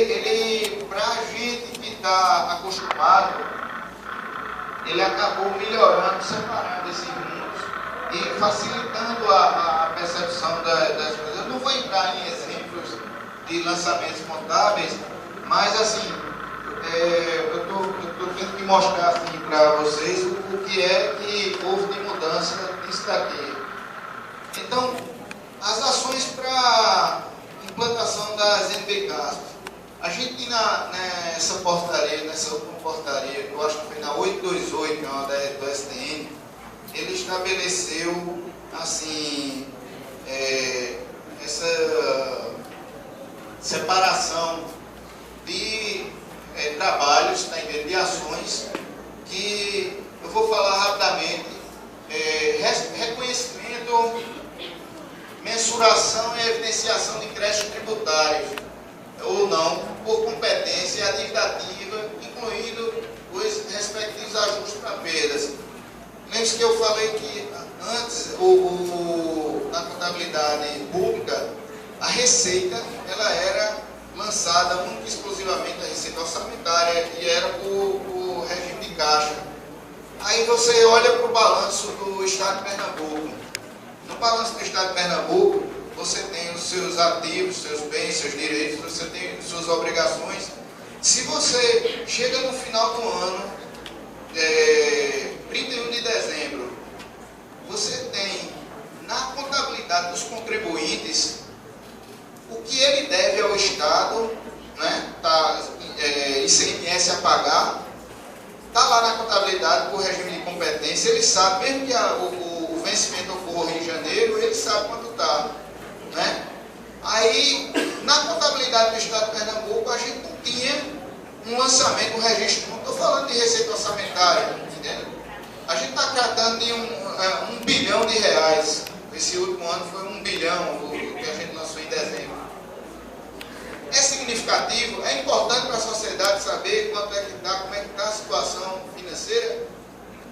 ele para a gente que está acostumado, ele acabou melhorando, separando esses mundos e facilitando a percepção das coisas. Eu não vou entrar em exemplos de lançamentos contábeis, mas assim, eu estou tendo que mostrar assim, para vocês o que é que houve de mudança nisso daqui. Então, as ações para implantação das NBKs. A gente nessa portaria, nessa última portaria, que eu acho que foi na 828, que é uma do STN, ele estabeleceu assim, essa separação de trabalhos, tá entendendo? De ações, que eu vou falar rapidamente, reconhecimento, mensuração e evidenciação de créditos tributários, ou não, por competência administrativa, incluindo os respectivos ajustes para perdas. Lembre-se que eu falei que antes, na contabilidade pública, a receita ela era lançada única e exclusivamente, a receita orçamentária, e era por regime de caixa. Aí você olha para o balanço do Estado de Pernambuco. No balanço do Estado de Pernambuco, você tem os seus ativos, seus bens, seus direitos, você tem suas obrigações. Se você chega no final do ano, 31 de dezembro, você tem na contabilidade dos contribuintes o que ele deve ao Estado, né? ICMS a pagar, está lá na contabilidade por regime de competência, ele sabe, mesmo que o vencimento ocorra em janeiro, ele sabe quanto está. Né? Aí, na contabilidade do Estado de Pernambuco, a gente não tinha um lançamento, um registro, não estou falando de receita orçamentária, entendeu? A gente está tratando de R$1 bilhão. Esse último ano foi R$1 bilhão, o que a gente lançou em dezembro. É significativo, é importante para a sociedade saber quanto é que está, como é que está a situação financeira.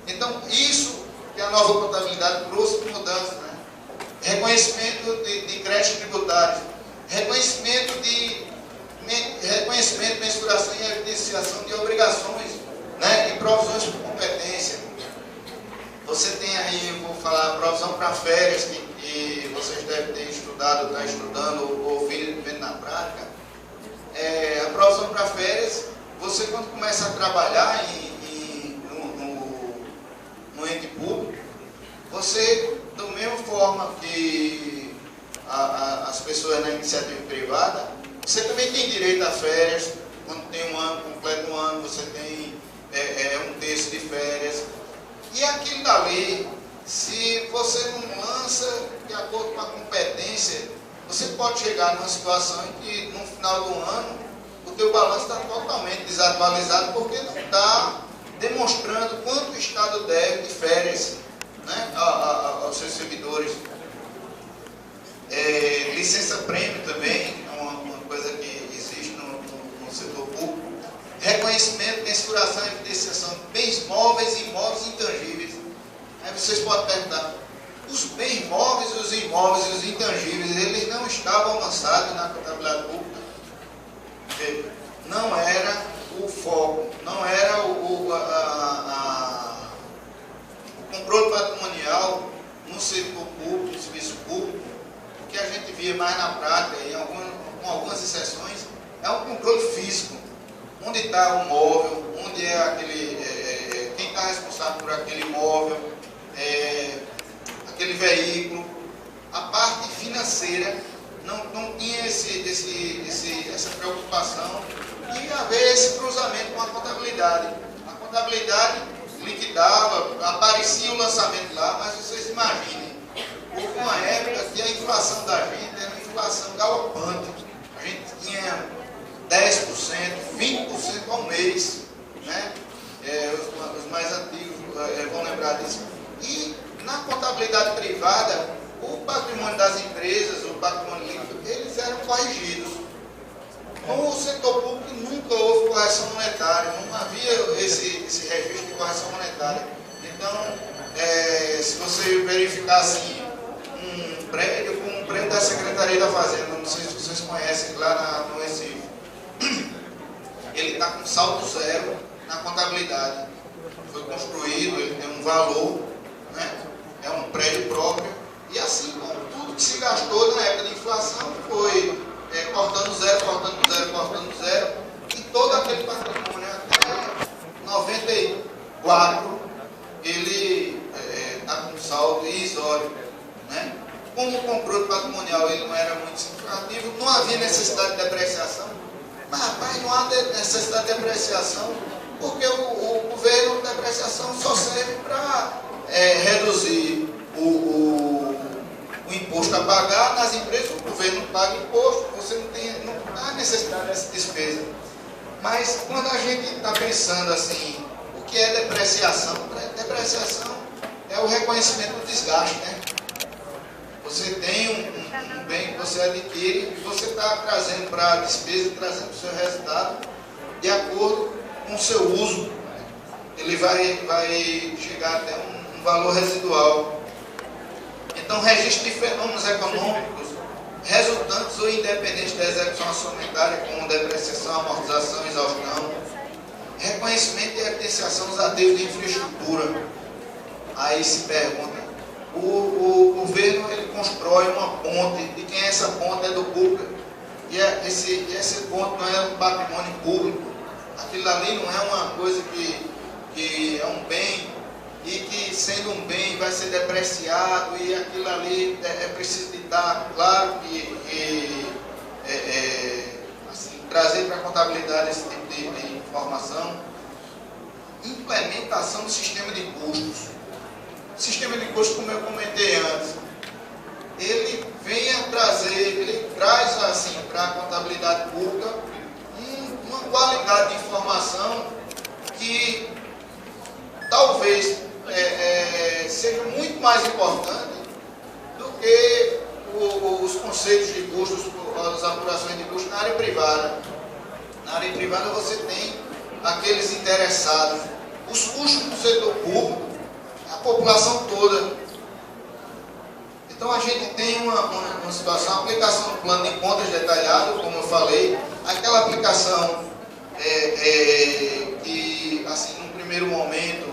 Então, isso que a nova contabilidade trouxe de mudança, né? Reconhecimento de créditos tributários, reconhecimento, mensuração e evidenciação de obrigações, né? E provisões por competência. Você tem aí, eu vou falar, provisão para férias, que vocês devem ter estudado, está estudando, ou vendo na prática. A provisão para férias, você quando começa a trabalhar no ente público, você, da mesma forma que as pessoas na iniciativa privada, você também tem direito a férias. Quando tem um ano, completa um ano, você tem um terço de férias. E aquilo dali, se você não lança de acordo com a competência, você pode chegar numa situação em que no final do ano o teu balanço está totalmente desatualizado, porque não está demonstrando quanto o Estado deve de férias, né, aos seus servidores. Licença prêmio também é uma coisa que existe no setor público. Reconhecimento, mensuração e evidenciação de bens móveis e imóveis intangíveis. Aí vocês podem perguntar, os bens móveis, os imóveis e os intangíveis, eles não estavam lançados na contabilidade pública? Não era o foco, não era o controle patrimonial no setor público, no serviço público. O que a gente via mais na prática, com algumas exceções, é um controle físico. Onde está o móvel, onde é quem está responsável por aquele móvel, aquele veículo. A parte financeira não tinha essa preocupação e haver esse cruzamento com a contabilidade. A contabilidade liquidava, aparecia o lançamento lá, mas vocês imaginem, houve uma época que a inflação da gente era uma inflação galopante. A gente tinha 10%, 20% ao mês, né? Os mais antigos vão lembrar disso. E na contabilidade privada, o patrimônio das empresas, o patrimônio líquido, eles eram corrigidos. No setor público nunca houve correção monetária, não havia esse registro de correção monetária. Então, se você verificar assim, um prédio como um prédio da Secretaria da Fazenda, não sei se vocês conhecem lá no Recife, saldo zero na contabilidade. Foi construído, ele tem um valor, né? É um prédio próprio, e assim como tudo que se gastou na época de inflação foi cortando zero, cortando zero, cortando zero, e todo aquele patrimônio até 94 ele está com saldo irrisório, né? Como o controle patrimonial ele não era muito significativo, não havia necessidade de depreciação. Mas, rapaz, não há necessidade de depreciação, porque o governo de depreciação só serve para reduzir o imposto a pagar nas empresas. O governo não paga imposto, você não há necessidade dessa despesa. Mas quando a gente está pensando assim, o que é depreciação? Depreciação é o reconhecimento do desgaste, né? Você tem um bem que você adquire e você está trazendo para a despesa, trazendo para o seu resultado de acordo com o seu uso. Ele vai chegar até um valor residual. Então, registro de fenômenos econômicos resultantes ou independentes da execução orçamentária, como depreciação, amortização, exaustão, reconhecimento e evidenciação dos ativos de infraestrutura. Aí se pergunta, o governo ele constrói uma ponte, de quem essa ponte é do público, e esse ponte não é um patrimônio público, aquilo ali não é uma coisa que é um bem, e que sendo um bem vai ser depreciado, e aquilo ali é preciso de estar claro que assim, trazer para a contabilidade esse tipo de informação. Implementação do sistema de custos. O sistema de custos, como eu comentei antes, ele ele traz assim, para a contabilidade pública uma qualidade de informação que talvez seja muito mais importante do que os conceitos de custos, as apurações de custos na área privada. Na área privada você tem aqueles interessados, os custos do setor público, a população toda. Então a gente tem uma situação, a aplicação do plano de contas detalhado, como eu falei, aquela aplicação que, assim, num primeiro momento,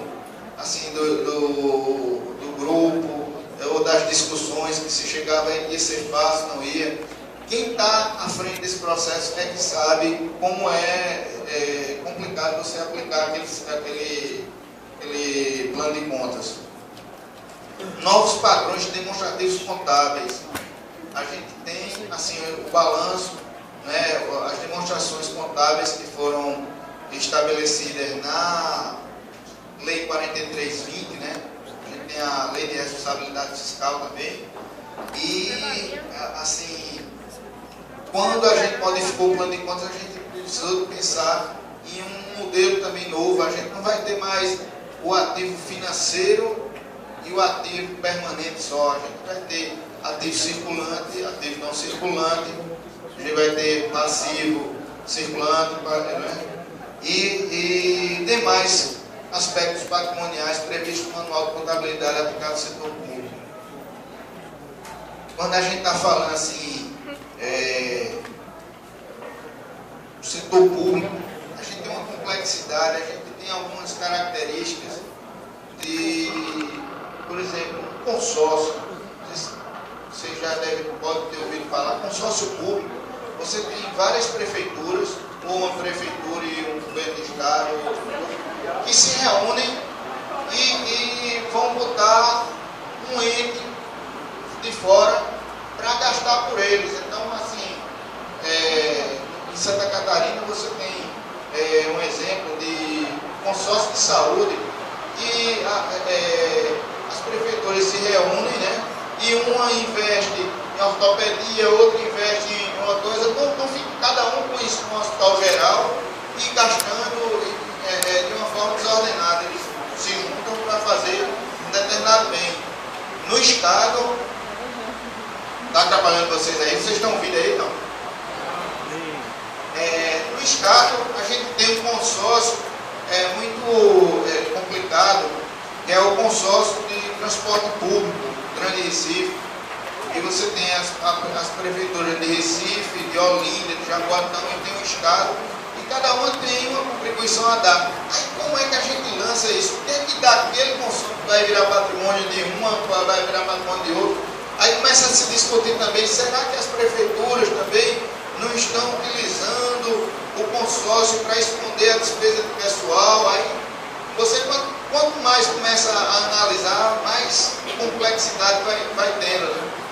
assim, do grupo, ou das discussões que se chegava, ia ser fácil, não ia. Quem está à frente desse processo é que sabe como é complicado você aplicar aquele plano de contas. Novos padrões demonstrativos contábeis. A gente tem assim, o balanço, né, as demonstrações contábeis que foram estabelecidas na Lei 4320, né? A gente tem a Lei de Responsabilidade Fiscal também. E, assim, quando a gente modificou o plano de contas, a gente precisou pensar em um modelo também novo. A gente não vai ter mais o ativo financeiro e o ativo permanente só. A gente vai ter ativo circulante, ativo não circulante, a gente vai ter passivo circulante, né? E demais aspectos patrimoniais previstos no Manual de Contabilidade aplicado ao setor público. Quando a gente está falando assim, do setor público, a gente tem uma complexidade, a gente tem algumas características de, por exemplo, um consórcio. Você já pode ter ouvido falar, consórcio público. Você tem várias prefeituras, ou uma prefeitura e um governo de estado, que se reúnem e vão botar um ente de fora para gastar por eles. Então, assim, em Santa Catarina você tem um exemplo de consórcio de saúde, e as prefeituras se reúnem, né? E uma investe em ortopedia, outra investe em uma coisa, então fica cada um com isso no hospital geral e gastando de uma forma desordenada. Eles se juntam para fazer um determinado bem. No Estado, está atrapalhando vocês aí? Vocês estão ouvindo aí, não? No Estado, a gente tem um consórcio muito complicado, que é o consórcio de transporte público, Grande Recife. E você tem as prefeituras de Recife, de Olinda, de Jaboatão, e tem o Estado, e cada uma tem uma contribuição a dar. Aí como é que a gente lança isso? Tem que dar aquele consumo que vai virar patrimônio de uma, vai virar patrimônio de outro. Aí começa a se discutir também, será que as prefeituras também não estão utilizando o consórcio para esconder a despesa de pessoal? Aí você, quanto mais começa a analisar, mais complexidade vai tendo, né?